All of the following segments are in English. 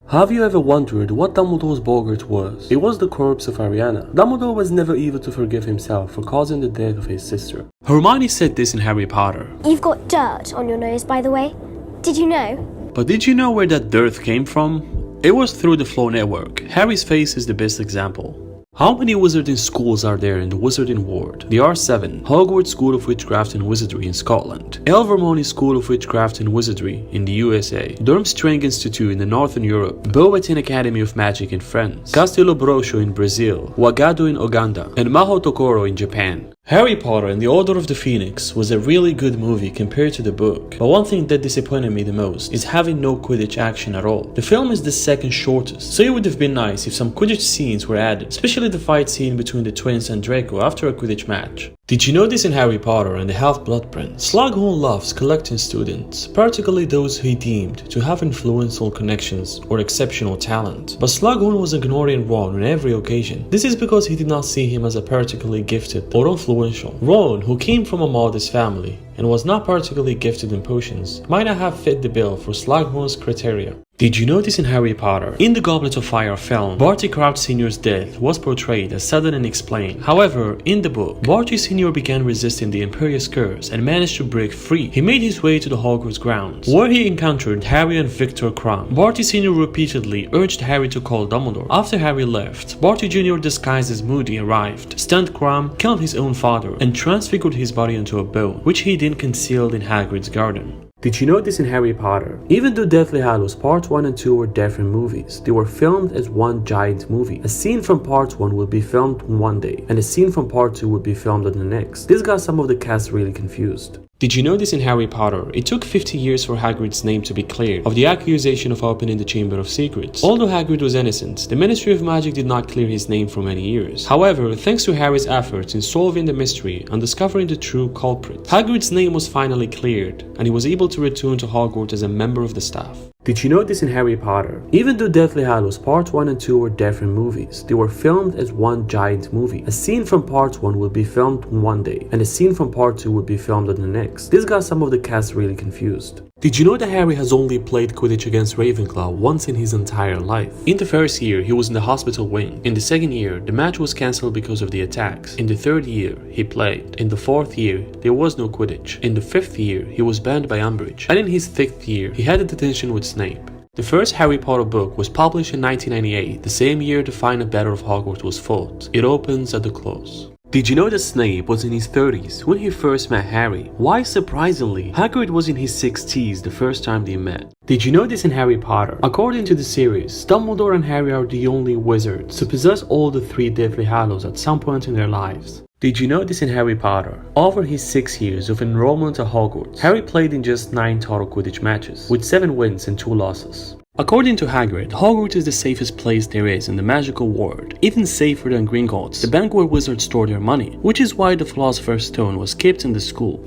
Have you ever wondered what Dumbledore's Bogart was? It was the corpse of Ariana. Dumbledore was never able to forgive himself for causing the death of his sister. Hermione said this in Harry Potter. You've got dirt on your nose, by the way. Did you know? But did you know where that dirt came from? It was through the Flow network. Harry's face is the best example. How many wizarding schools are there in the Wizarding World? There are 7. Hogwarts School of Witchcraft and Wizardry in Scotland, Ilvermorny School of Witchcraft and Wizardry in the USA, Durmstrang Institute in the Northern Europe, Boetin Academy of Magic in France, Castelo Broxo in Brazil, Wagado in Uganda, and Maho Tokoro in Japan. Harry Potter and the Order of the Phoenix was a really good movie compared to the book, but one thing that disappointed me the most is having no Quidditch action at all. The film is the second shortest, so it would have been nice if some Quidditch scenes were added, especially the fight scene between the twins and Draco after a Quidditch match. Did you know this in Harry Potter and the Half-Blood Prince? Slughorn loves collecting students, particularly those he deemed to have influential connections or exceptional talent. But Slughorn was ignoring Ron on every occasion. This is because he did not see him as a particularly gifted or influential. Ron, who came from a modest family and was not particularly gifted in potions, might not have fit the bill for Slughorn's criteria. Did you notice in Harry Potter? In the Goblet of Fire film, Barty Crouch Sr.'s death was portrayed as sudden and explained. However, in the book, Barty Sr. began resisting the Imperious Curse and managed to break free. He made his way to the Hogwarts grounds, where he encountered Harry and Victor Crumb. Barty Sr. repeatedly urged Harry to call Dumbledore. After Harry left, Barty Jr. disguised as Moody arrived, stunned Crumb, killed his own father, and transfigured his body into a bone, which he then concealed in Hagrid's garden. Did you notice in Harry Potter? Even though Deathly Hallows Part 1 and 2 were different movies, they were filmed as one giant movie. A scene from Part 1 would be filmed on one day, and a scene from Part 2 would be filmed on the next. This got some of the cast really confused. Did you notice in Harry Potter, it took 50 years for Hagrid's name to be cleared of the accusation of opening the Chamber of Secrets. Although Hagrid was innocent, the Ministry of Magic did not clear his name for many years. However, thanks to Harry's efforts in solving the mystery and discovering the true culprit, Hagrid's name was finally cleared, and he was able to return to Hogwarts as a member of the staff. Did you notice in Harry Potter? Even though Deathly Hallows Part 1 and 2 were different movies, they were filmed as one giant movie. A scene from Part 1 would be filmed on one day, and a scene from Part 2 would be filmed on the next. This got some of the cast really confused. Did you know that Harry has only played Quidditch against Ravenclaw once in his entire life? In the first year, he was in the hospital wing. In the second year, the match was cancelled because of the attacks. In the third year, he played. In the fourth year, there was no Quidditch. In the fifth year, he was banned by Umbridge. And in his sixth year, he had a detention with Snape. The first Harry Potter book was published in 1998, the same year the final battle of Hogwarts was fought. It opens at the close. Did you know that Snape was in his 30s when he first met Harry? Why, surprisingly, Hagrid was in his 60s the first time they met. Did you know this in Harry Potter? According to the series, Dumbledore and Harry are the only wizards to possess all the 3 Deathly Hallows at some point in their lives. Did you know this in Harry Potter? Over his 6 years of enrollment at Hogwarts, Harry played in just 9 total Quidditch matches, with 7 wins and 2 losses. According to Hagrid, Hogwarts is the safest place there is in the magical world, even safer than Gringotts, the bank where wizards store their money, which is why the Philosopher's Stone was kept in the school.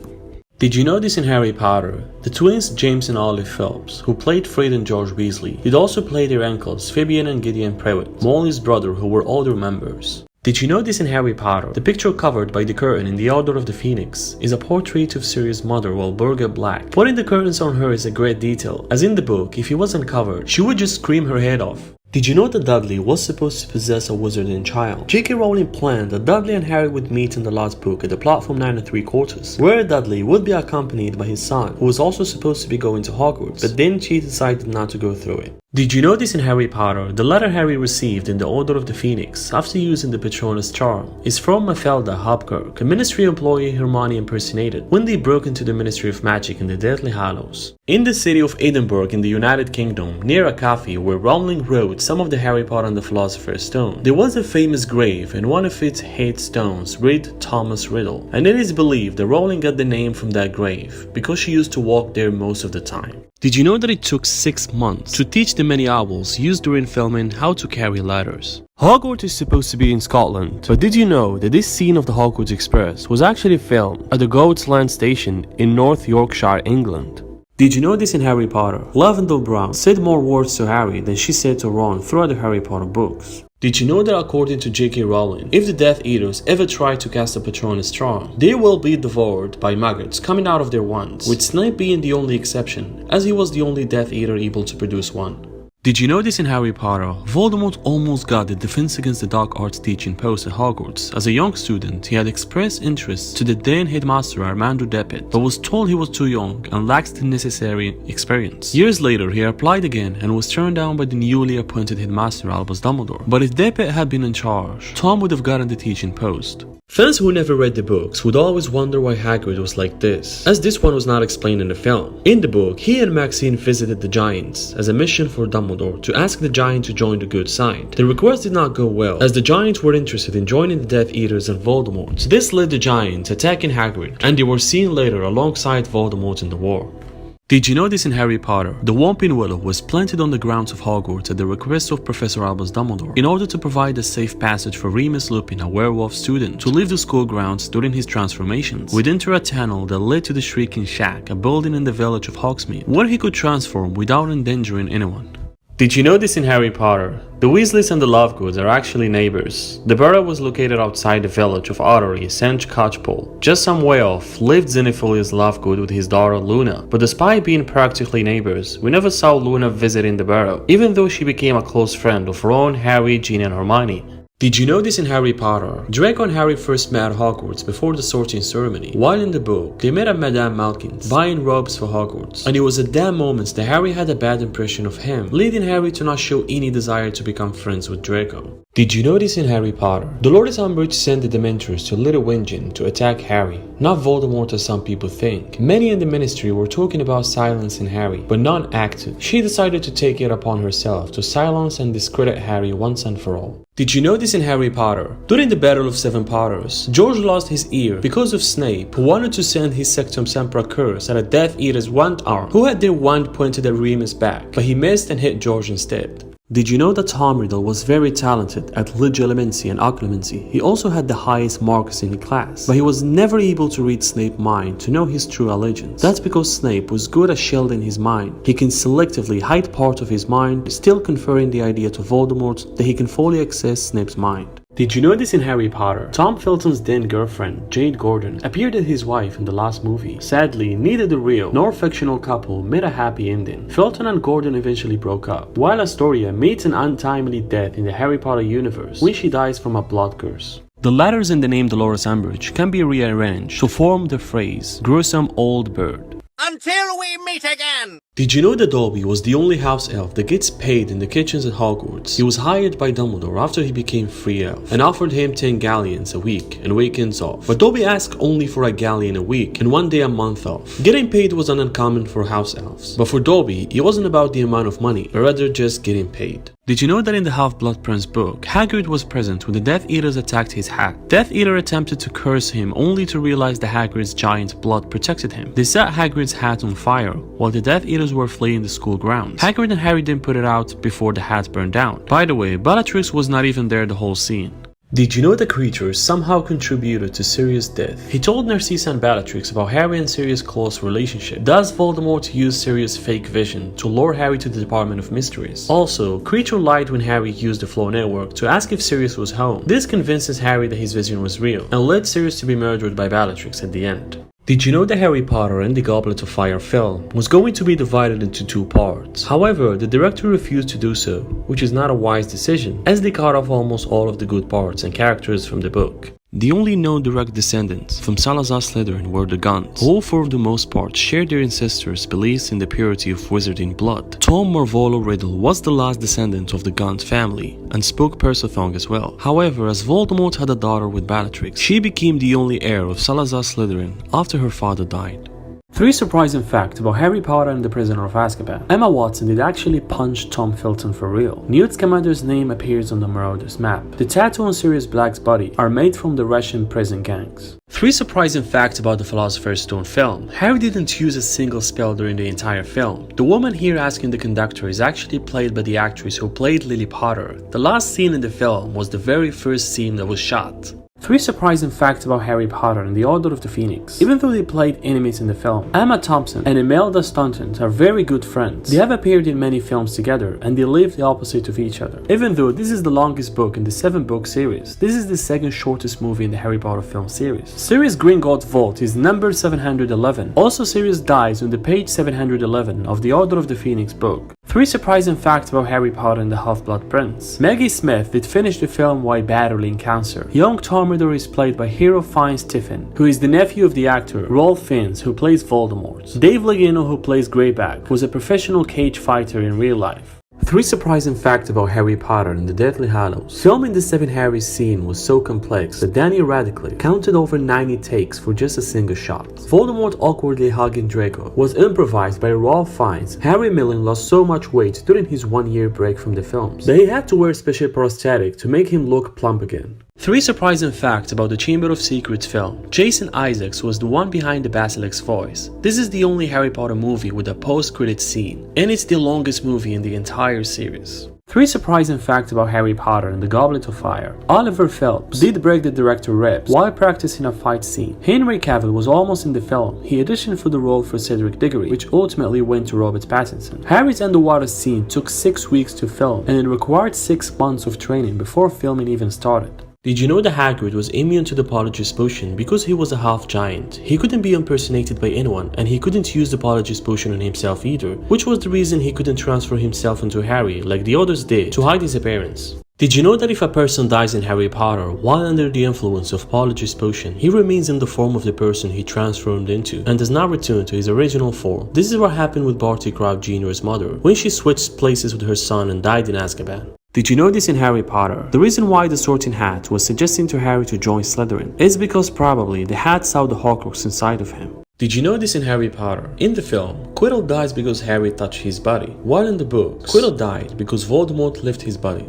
Did you know this in Harry Potter? The twins James and Olive Phelps, who played Fred and George Weasley, did also play their uncles Fabian and Gideon Prewitt, Molly's brother, who were older members. Did you know this in Harry Potter? The picture covered by the curtain in the Order of the Phoenix is a portrait of Sirius' mother while Burga Black. Putting the curtains on her is a great detail, as in the book, if he wasn't covered, she would just scream her head off. Did you know that Dudley was supposed to possess a wizarding child? J.K. Rowling planned that Dudley and Harry would meet in the last book at the platform 9 3/4, where Dudley would be accompanied by his son, who was also supposed to be going to Hogwarts, but then she decided not to go through it. Did you know this in Harry Potter? The letter Harry received in the Order of the Phoenix after using the Patronus charm is from Mafalda Hopkirk, a ministry employee Hermione impersonated when they broke into the Ministry of Magic in the Deathly Hallows. In the city of Edinburgh in the United Kingdom, near a cafe where Rowling wrote some of the Harry Potter and the Philosopher's Stone, there was a famous grave, and one of its headstones read Thomas Riddle, and it is believed that Rowling got the name from that grave because she used to walk there most of the time. Did you know that it took 6 months to teach the many owls used during filming how to carry ladders? Hogwarts is supposed to be in Scotland, but did you know that this scene of the Hogwarts Express was actually filmed at the Goats Land Station in North Yorkshire, England? Did you know this in Harry Potter? Lavender Brown said more words to Harry than she said to Ron throughout the Harry Potter books. Did you know that according to J.K. Rowling, if the Death Eaters ever try to cast a Patronus charm, they will be devoured by maggots coming out of their wands, with Snape being the only exception, as he was the only Death Eater able to produce one. Did you know this in Harry Potter? Voldemort almost got the Defense Against the Dark Arts teaching post at Hogwarts. As a young student, he had expressed interest to the then headmaster Armando Depet, but was told he was too young and lacked the necessary experience. Years later, he applied again and was turned down by the newly appointed headmaster Albus Dumbledore. But if Depet had been in charge, Tom would have gotten the teaching post. Fans who never read the books would always wonder why Hagrid was like this, as this one was not explained in the film. In the book, he and Maxine visited the Giants as a mission for Dumbledore to ask the Giant to join the good side. The request did not go well, as the Giants were interested in joining the Death Eaters and Voldemort. This led the Giants attacking Hagrid, and they were seen later alongside Voldemort in the war. Did you know this in Harry Potter? The Whomping Willow was planted on the grounds of Hogwarts at the request of Professor Albus Dumbledore in order to provide a safe passage for Remus Lupin, a werewolf student, to leave the school grounds during his transformations. We'd enter a tunnel that led to the Shrieking Shack, a building in the village of Hogsmeade, where he could transform without endangering anyone. Did you know this in Harry Potter? The Weasleys and the Lovegoods are actually neighbors. The burrow was located outside the village of Ottery, St. Catchpole. Just some way off lived Xenophilius Lovegood with his daughter Luna, but despite being practically neighbors, we never saw Luna visiting the burrow, even though she became a close friend of Ron, Harry, Ginny and Hermione. Did you know this in Harry Potter? Draco and Harry first met at Hogwarts before the sorting ceremony. While in the book, they met at Madame Malkin's, buying robes for Hogwarts. And it was at that moment that Harry had a bad impression of him, leading Harry to not show any desire to become friends with Draco. Did you know this in Harry Potter? Dolores Umbridge sent the Dementors to Little Whingin to attack Harry, not Voldemort as some people think. Many in the Ministry were talking about silencing Harry, but none acted. She decided to take it upon herself to silence and discredit Harry once and for all. Did you know this in Harry Potter? During the Battle of Seven Potters, George lost his ear because of Snape, who wanted to send his Sectum Sempra curse at a Death Eater's wand arm, who had their wand pointed at Remus' back, but he missed and hit George instead. Did you know that Tom Riddle was very talented at Legilimency and Occlumency? He also had the highest marks in the class, but he was never able to read Snape's mind to know his true allegiance. That's because Snape was good at shielding his mind. He can selectively hide part of his mind, still conferring the idea to Voldemort that he can fully access Snape's mind. Did you know this in Harry Potter? Tom Felton's then girlfriend, Jade Gordon, appeared as his wife in the last movie. Sadly, neither the real nor fictional couple met a happy ending. Felton and Gordon eventually broke up, while Astoria meets an untimely death in the Harry Potter universe when she dies from a blood curse. The letters in the name Dolores Umbridge can be rearranged to form the phrase, gruesome old bird. Until we meet again! Did you know that Dobby was the only house elf that gets paid in the kitchens at Hogwarts? He was hired by Dumbledore after he became free elf and offered him 10 galleons a week and weekends off. But Dobby asked only for a galleon a week and 1 day a month off. Getting paid was uncommon for house elves. But for Dobby, it wasn't about the amount of money, but rather just getting paid. Did you know that in the Half-Blood Prince book, Hagrid was present when the Death Eaters attacked his hat? Death Eater attempted to curse him only to realize that Hagrid's giant blood protected him. They set Hagrid's hat on fire while the Death Eaters were fleeing the school grounds. Hagrid and Harry didn't put it out before the hat burned down. By the way, Bellatrix was not even there the whole scene. Did you know the creatures somehow contributed to Sirius' death? He told Narcissa and Bellatrix about Harry and Sirius' close relationship. Does Voldemort use Sirius' fake vision to lure Harry to the Department of Mysteries? Also, Creature lied when Harry used the Flow Network to ask if Sirius was home. This convinces Harry that his vision was real, and led Sirius to be murdered by Bellatrix at the end. Did you know that Harry Potter and the Goblet of Fire film was going to be divided into 2 parts? However, the director refused to do so, which is not a wise decision, as they cut off almost all of the good parts and characters from the book. The only known direct descendants from Salazar Slytherin were the Guns, who for the most part shared their ancestors' beliefs in the purity of wizarding blood. Tom Marvolo Riddle was the last descendant of the Guns family, and spoke Persothong as well. However, as Voldemort had a daughter with Bellatrix, she became the only heir of Salazar Slytherin after her father died. 3 surprising facts about Harry Potter and the Prisoner of Azkaban. Emma Watson did actually punch Tom Felton for real. Newt Scamander's name appears on the Marauders map. The tattoo on Sirius Black's body are made from the Russian prison gangs. 3 surprising facts about the Philosopher's Stone film. Harry didn't use a single spell during the entire film. The woman here asking the conductor is actually played by the actress who played Lily Potter. The last scene in the film was the very first scene that was shot. 3 surprising facts about Harry Potter and the Order of the Phoenix. Even though they played enemies in the film, Emma Thompson and Imelda Staunton are very good friends. They have appeared in many films together and they live the opposite of each other. Even though this is the longest book in the 7-book series, this is the second shortest movie in the Harry Potter film series. Sirius Gringotts Vault is number 711. Also, Sirius dies on the page 711 of the Order of the Phoenix book. 3 surprising facts about Harry Potter and the Half-Blood Prince. Maggie Smith did finish the film while battling cancer. Young Tom Riddle is played by Hero Fiennes Tiffin, who is the nephew of the actor Ralph Fiennes, who plays Voldemort. Dave Lagino, who plays Greyback, was a professional cage fighter in real life. 3 surprising facts about Harry Potter and the Deathly Hallows. Filming the 7 Harry scene was so complex that Danny Radcliffe counted over 90 takes for just a single shot. Voldemort awkwardly hugging Draco was improvised by Ralph Fiennes. Harry Millen lost so much weight during his 1-year break from the films that he had to wear a special prosthetic to make him look plump again. 3 surprising facts about the Chamber of Secrets film. Jason Isaacs was the one behind the Basilic's voice. This is the only Harry Potter movie with a post-credits scene, and it's the longest movie in the entire series. 3 surprising facts about Harry Potter and the Goblet of Fire. Oliver Phelps did break the director ribs while practicing a fight scene. Henry Cavill was almost in the film. He auditioned for the role for Cedric Diggory, which ultimately went to Robert Pattinson. Harry's underwater scene took 6 weeks to film, and it required 6 months of training before filming even started. Did you know that Hagrid was immune to the Polyjuice Potion because he was a half-giant? He couldn't be impersonated by anyone, and he couldn't use the Polyjuice Potion on himself either, which was the reason he couldn't transfer himself into Harry like the others did to hide his appearance. Did you know that if a person dies in Harry Potter while under the influence of Polyjuice Potion, he remains in the form of the person he transformed into and does not return to his original form? This is what happened with Barty Crouch Jr.'s mother when she switched places with her son and died in Azkaban. Did you know this in Harry Potter? The reason why the Sorting Hat was suggesting to Harry to join Slytherin is because probably the hat saw the Horcrux inside of him. Did you know this in Harry Potter? In the film, Quirrell dies because Harry touched his body, while in the books, Quirrell died because Voldemort left his body.